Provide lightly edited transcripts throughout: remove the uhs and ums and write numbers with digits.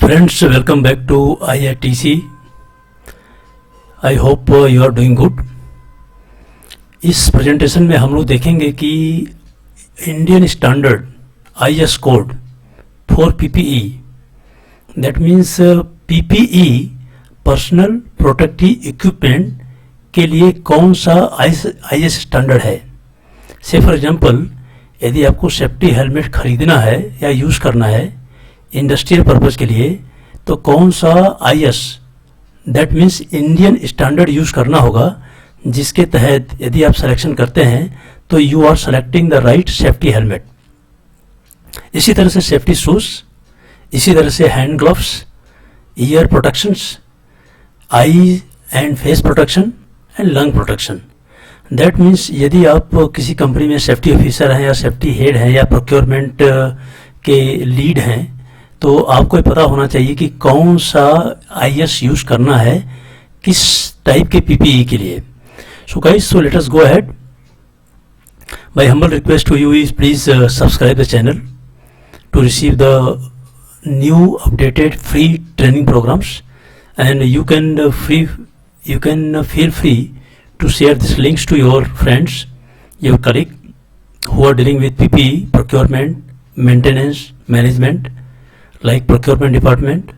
Friends, welcome back to IITC. I hope you are doing good. इस presentation में हम लोग देखेंगे कि Indian standard IS code for PPE, that means PPE personal protective equipment के लिए कौन सा IS स्टैंडर्ड है. से फॉर एग्जांपल, यदि आपको सेफ्टी हेलमेट खरीदना है या यूज़ करना है इंडस्ट्रियल पर्पज़ के लिए, तो कौन सा IS that means Indian standard use करना होगा, जिसके तहत यदि आप सिलेक्शन करते हैं तो you are selecting the right safety helmet. इसी तरह से सेफ्टी शूज़, इसी तरह से hand gloves, ear protections, eye and face protection and lung protection. That means यदि आप किसी कंपनी में सेफ्टी ऑफिसर हैं या सेफ्टी हेड हैं या प्रोक्योरमेंट के लीड हैं, तो आपको पता होना चाहिए कि कौन सा IS यूज़ करना है किस टाइप के PPE के लिए. So guys, so let us go ahead. My humble request to you is please subscribe the channel to receive the new updated free training programs, and you can feel free to share these links to your friends, your colleague who are dealing with PPE procurement, maintenance, management, like procurement department,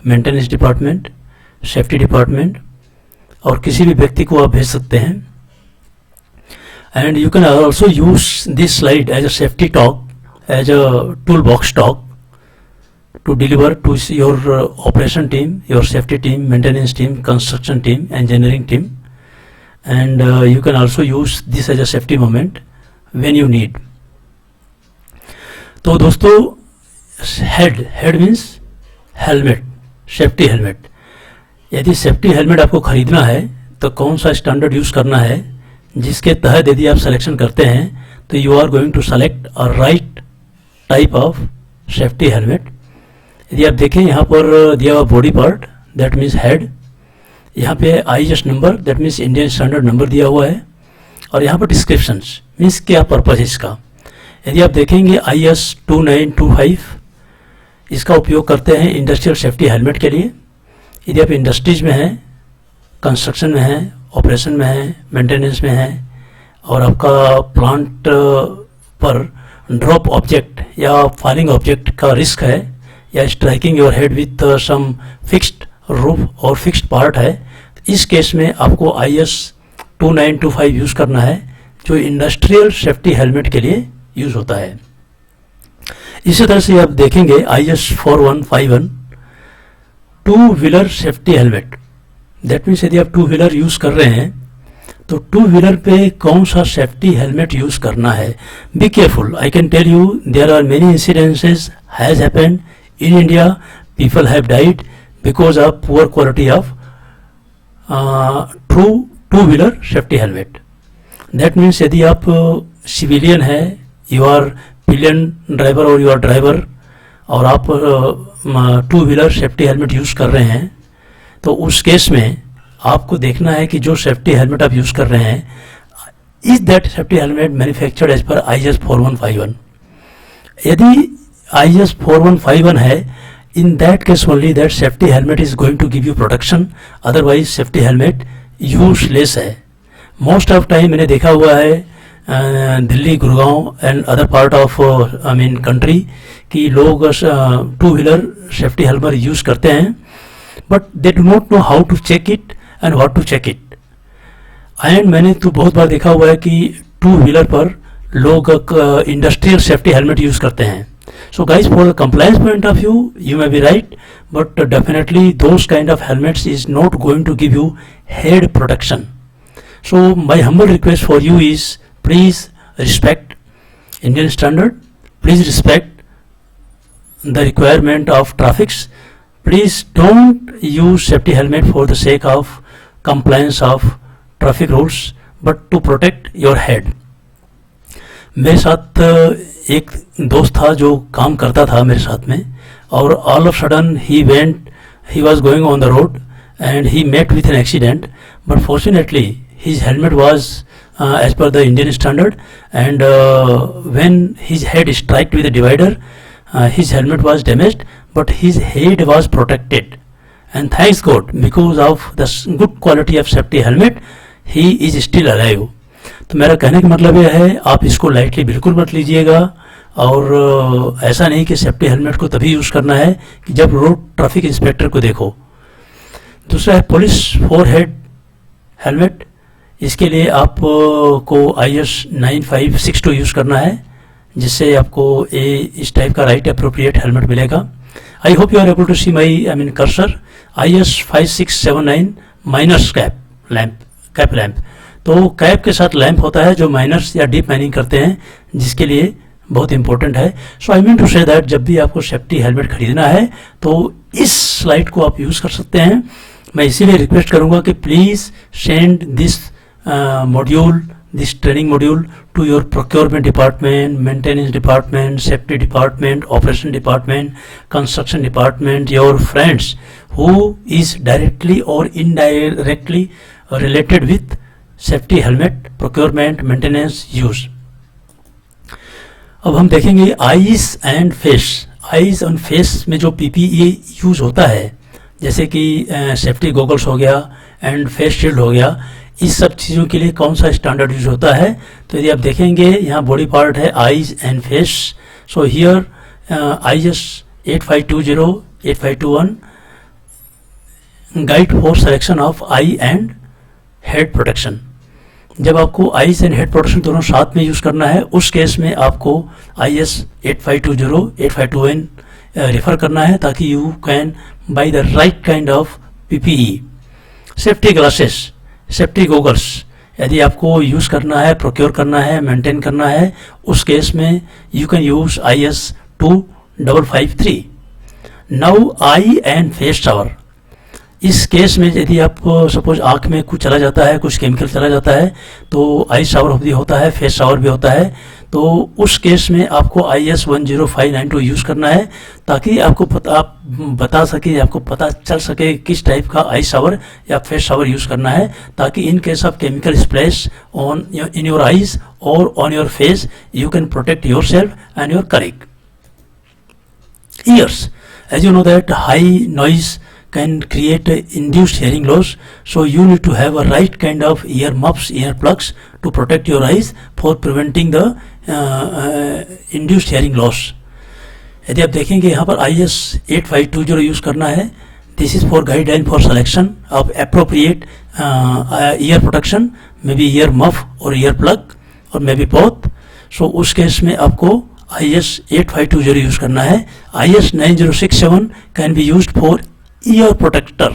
maintenance department, safety department, और किसी भी व्यक्ति को आप भेज सकते हैं. And you can also use this slide as a safety talk, as a toolbox talk to deliver to your operation team, your safety team, maintenance team, construction team, engineering team, and you can also use this as a safety moment when you need. तो दोस्तों, head means helmet, safety helmet. यदि safety helmet आपको खरीदना है तो कौन सा standard use करना है, जिसके तहत यदि आप सिलेक्शन करते हैं तो you are going to select a right type of safety helmet. यदि आप देखें, यहाँ पर दिया हुआ body part that means head, यहाँ पे IS number that means Indian standard number दिया हुआ है, और यहाँ पर डिस्क्रिप्शंस मीन्स क्या पर्पज़ है इसका. यदि आप देखेंगे IS 2925 इसका उपयोग करते हैं इंडस्ट्रियल सेफ्टी हेलमेट के लिए. यदि आप इंडस्ट्रीज में हैं, कंस्ट्रक्शन में हैं, ऑपरेशन में हैं, मेंटेनेंस में हैं, और आपका प्लांट पर ड्रॉप ऑब्जेक्ट या फॉलिंग ऑब्जेक्ट का रिस्क है, या striking your head with some fixed roof और फिक्स्ड पार्ट है, इस केस में आपको IS 2925 यूज़ करना है, जो इंडस्ट्रियल सेफ्टी हेलमेट के लिए यूज़ होता है. इसी तरह से आप देखेंगे IS 4151 to wheeler safety helmet. That means यदि आप टू व्हीलर यूज़ कर रहे हैं तो टू व्हीलर पे कौन सा सेफ्टी हेलमेट यूज़ करना है. Be careful, I can tell you there are many incidences has happened in India. People have died because of poor quality of two wheeler safety helmet. That means यदि आप civilian है, you are pillion driver और you are driver, और आप two wheeler safety helmet use कर रहे हैं, तो उस केस में आपको देखना है कि जो सेफ्टी हेलमेट आप यूज़ कर रहे हैं, is that safety helmet manufactured as per IS 4151. यदि IS 4151 है, in that case only that safety helmet is going to give you protection, otherwise safety helmet useless है. मोस्ट ऑफ टाइम मैंने देखा हुआ है Delhi, Gurgaon and other part of country कि लोग two wheeler safety helmet use करते हैं, but they do not know how to check it and what to check it. And मैंने तो बहुत बार देखा हुआ है कि टू व्हीलर पर लोग इंडस्ट्रियल सेफ्टी हेलमेट यूज़ करते हैं. So guys, for the compliance point of view, you may be right, but definitely those kind of helmets is not going to give you head protection. So my humble request for you is, please respect Indian standard, please respect the requirement of traffics. Please don't use safety helmet for the sake of compliance of traffic rules, but to protect your head. मेरे साथ एक दोस्त था जो काम करता था मेरे साथ में, और all of sudden he was going on the road and he met with an accident, but fortunately his helmet was as per the Indian standard, and when his head struck with the divider, his helmet was damaged, but his head was protected, and thanks God, because of the good quality of safety helmet, he is still alive. तो मेरा कहने का मतलब यह है, आप इसको lightly बिल्कुल मत लीजिएगा, और ऐसा नहीं कि सेफ्टी हेलमेट को तभी यूज़ करना है कि जब रोड ट्रैफिक इंस्पेक्टर को देखो. दूसरा है पुलिस फोर हेड हेलमेट. इसके लिए आपको IS 9562 यूज़ करना है, जिससे आपको इस टाइप का राइट अप्रोप्रिएट हेलमेट मिलेगा. I hope you are able to see my cursor. IS 5679 miners cap lamp. तो कैप के साथ लैंप होता है जो माइनर्स या डीप माइनिंग करते हैं, जिसके लिए बहुत इंपॉर्टेंट है. So I mean to say that जब भी आपको सेफ्टी हेलमेट खरीदना है तो इस स्लाइड को आप यूज़ कर सकते हैं. मैं इसीलिए रिक्वेस्ट करूंगा कि please send this module, this training module to your procurement department, maintenance department, safety department, operation department, construction department, your friends who is directly or indirectly related with safety helmet procurement, maintenance, use. अब हम देखेंगे eyes and face. Eyes and face में जो PPE use होता है, जैसे कि safety goggles हो गया एंड फेस शील्ड हो गया, इस सब चीज़ों के लिए कौन सा स्टैंडर्ड यूज होता है. तो यदि आप देखेंगे यहाँ बॉडी पार्ट है eyes and face. So here IS 8520, 8521 guide for selection of I and head protection. जब आपको आईज एंड हेड प्रोटेक्शन दोनों साथ में यूज़ करना है, उस केस में आपको IS 8520, 8521 रेफर करना है, ताकि you can by the right kind of PPE. Safety glasses, safety goggles यदि आपको यूज़ करना है, प्रोक्योर करना है, मेंटेन करना है, उस केस में you can use IS 2553. Now I and face shower. इस केस में यदि आप सपोज आँख में कुछ चला जाता है, कुछ केमिकल चला जाता है, तो आई शावर भी होता है, फेस शावर भी होता है. तो उस केस में आपको IS 10592 यूज़ करना है, ताकि आपको आप बता सके, आपको पता चल सके किस टाइप का आई शावर या फेस शावर यूज़ करना है, ताकि in case of chemical splash on in your eyes और on your face you can protect your self and your colleague. Ears, as you know that high noise can create induced hearing loss, so you need to have a right kind of ear muffs, ear plugs to protect your eyes for preventing the induced hearing loss. यदि आप देखेंगे यहाँ पर IS 8520 use करना है. This is for guideline for selection of appropriate year protection, may be year muff और ear plug और may be both. सो उस केस में आपको IS 8520 यूज़ करना है. IS 9067 can be used for ear protector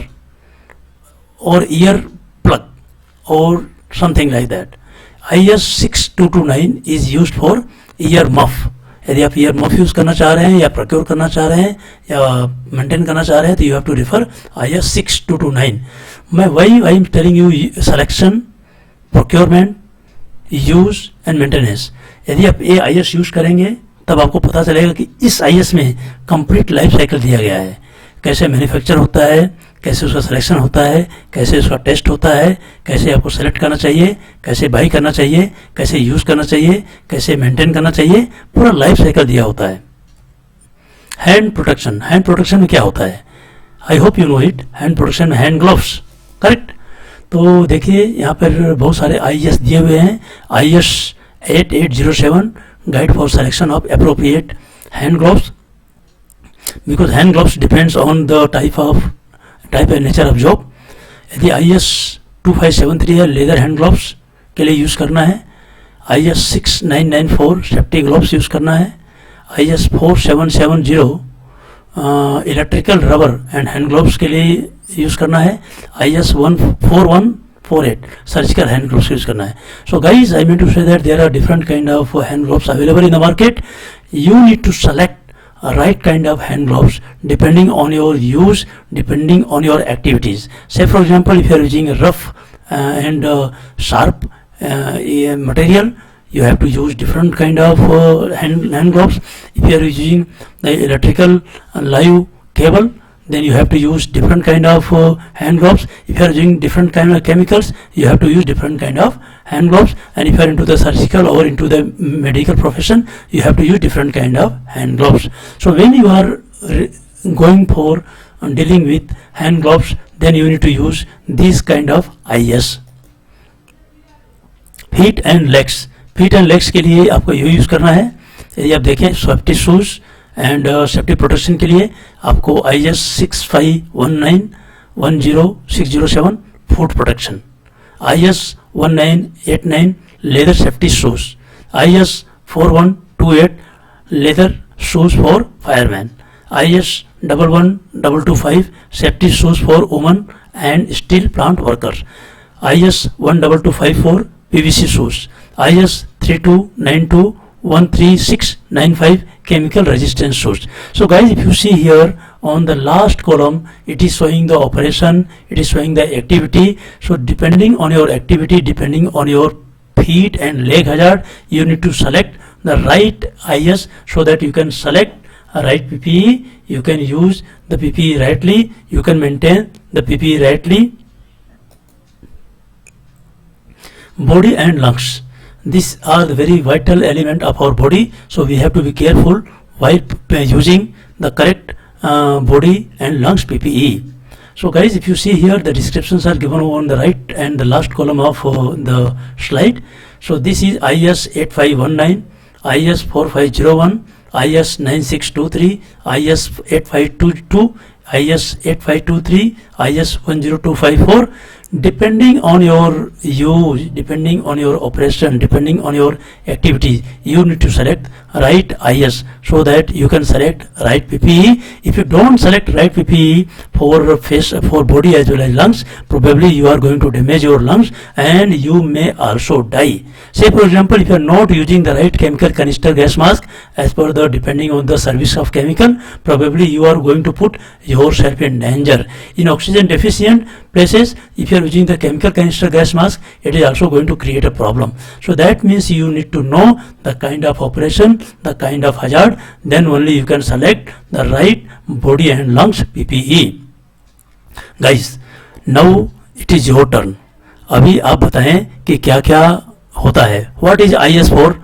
or ear plug or something like that. IS 6229 is used for ear muff. यदि आप ear muff use करना चाह रहे हैं या प्रोक्योर करना चाह रहे हैं या मेंटेन करना चाह रहे हैं, तो you have to refer IS 6229. मैं वही I am telling you selection, procurement, use and maintenance. यदि आप ये IS यूज़ करेंगे तब आपको पता चलेगा कि इस IS में कंप्लीट लाइफ साइकिल दिया गया है. कैसे मैन्युफैक्चर होता है, कैसे उसका सिलेक्शन होता है, कैसे उसका टेस्ट होता है, कैसे आपको सेलेक्ट करना चाहिए, कैसे बाई करना चाहिए, कैसे यूज़ करना चाहिए, कैसे मेंटेन करना चाहिए, पूरा लाइफ साइकिल दिया होता है. Hand protection. हैंड प्रोटेक्शन में क्या होता है? आई hope you know it. Hand protection में हैंड ग्लव्स, करेक्ट. तो देखिए यहाँ पर बहुत सारे IS दिए हुए हैं. IS 8807 guide for selection of appropriate hand gloves, because hand gloves depends on the type and nature of job. यदि IS 2573 है, लेदर हैंड ग्लव्स के लिए यूज़ करना है. IS 6994 सेफ्टी ग्लव्स यूज़ करना है. IS 4770 electrical rubber and hand gloves के लिए यूज़ करना है. IS 14148 surgical hand gloves use करना है. So guys, I mean to say that there are different kind of hand gloves available in the market. You need to select a right kind of hand gloves depending on your use, depending on your activities. Say for example, if you are using a rough and sharp material, you have to use different kind of hand gloves. If you are using the electrical live cable, then you have to use different kind of hand gloves. If you are using different kind of chemicals, you have to use different kind of hand gloves. And if you are into the surgical or into the medical profession, you have to use different kind of hand gloves. So when you are going for dealing with hand gloves, then you need to use this kind of IS. Feet and legs के लिए आपको ये use करना है. यदि आप देखें safety shoes and safety protection के लिए आपको IS 6519-10607 food protection, IS 1989 leather safety shoes, IS 4128 leather shoes for fireman, IS 11225 safety shoes for woman and steel plant workers, IS 12254 PVC shoes, IS 3292-13695 chemical resistant shoes. So guys, if you see here on the last column, it is showing the operation, it is showing the activity. So depending on your activity, depending on your feet and leg hazard, you need to select the right IS so that you can select a right PPE, you can use the PPE rightly, you can maintain the PPE rightly. Body and lungs, these are the very vital element of our body, so we have to be careful while using the correct body and lungs PPE. So guys, if you see here, the descriptions are given on the right and the last column of the slide. So this is IS 8519, IS 4501, IS 9623, IS 8522, IS 8523, IS 10254. Depending on your use, depending on your operation, depending on your activity, you need to select right IS so that you can select right PPE. If you don't select right PPE for face, for body as well as lungs, probably you are going to damage your lungs and you may also die. Say for example, if you are not using the right chemical canister gas mask as per the depending on the service of chemical, probably you are going to put yourself in danger. In oxygen deficient places, if you are using the chemical canister gas mask, it is also going to create a problem. So that means you need to know the kind of operation, the kind of hazard, then only you can select the right body and lungs PPE. Guys, now it is your turn. अभी आप बताएं कि क्या क्या होता है. What is IS for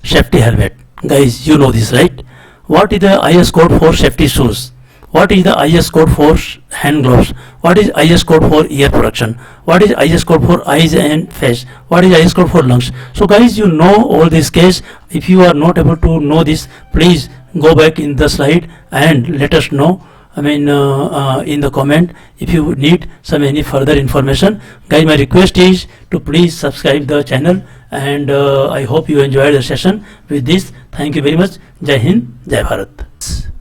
safety helmet? Guys, you know this, right? What is the IS code for safety shoes? What is the IS code for hand gloves? What is IS code for ear protection? What is IS code for eyes and face? What is IS code for lungs? So guys, you know all this case. If you are not able to know this, please go back in the slide and let us know. In the comment if you need some any further information. Guys, my request is to please subscribe the channel, and I hope you enjoyed the session. With this, thank you very much. Jai Hind, Jai Bharat.